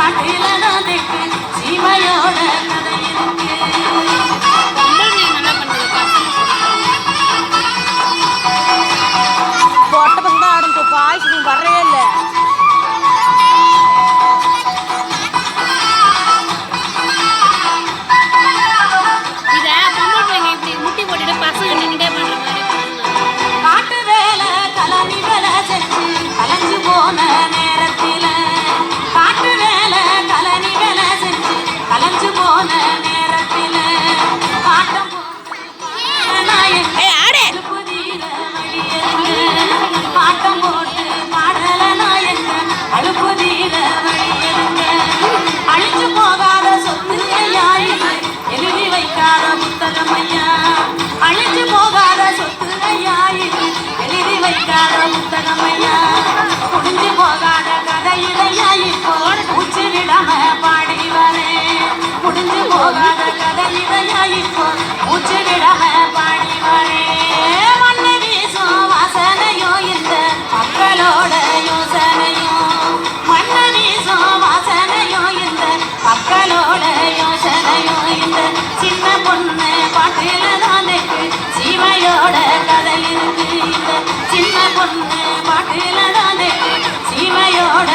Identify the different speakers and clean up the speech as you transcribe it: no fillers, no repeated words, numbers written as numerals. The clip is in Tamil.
Speaker 1: பாட்டில தான் தெக்கு சீமையோட கதை இருக்கு.
Speaker 2: பொட்ட பசங்க தான் ஆடும் பாய்ச்சி நீ வரவே இல்லை.
Speaker 1: காட்டு வேலை கலனி வேலை செஞ்சு கலைஞ்சு போன நேரத்தில காட்டு வேலை கலனி வேலை செஞ்சு கலைஞ்சு போன நேரத்தில காட்டம் பாட்டம் போட்டு பாடல நாயங்க அழுப்பு தீர வழியெடுங்க. அழிஞ்சு போகாத சொத்து ஐயா எழுதி வைக்காத புத்தகம் ஐயா. அழிஞ்சு போகாத சொத்து ஐயா எழுதி வைக்காத புத்தகம் ஐயா. முடிஞ்சு போகாத கதையிலையா இப்போ மூச்சு விடாம பாடி வரேன். முடிஞ்சு போகாத கதையிலையா இப்போ மூச்சு விடாம பாடி வரேன். மண்ணு வீசும் வாசனையோ இந்த மக்களோட யோசனையோ. மண்ணு வீசும் வாசனையோ இந்த மக்களோட யோசனையோ. இந்த சின்ன பொண்ணு பாட்டில தான் தெக்கு சீமையோட கதை இருக்கு. இந்த சின்ன பொண்ணு பாட்டில தான் தெக்கு சீமையோட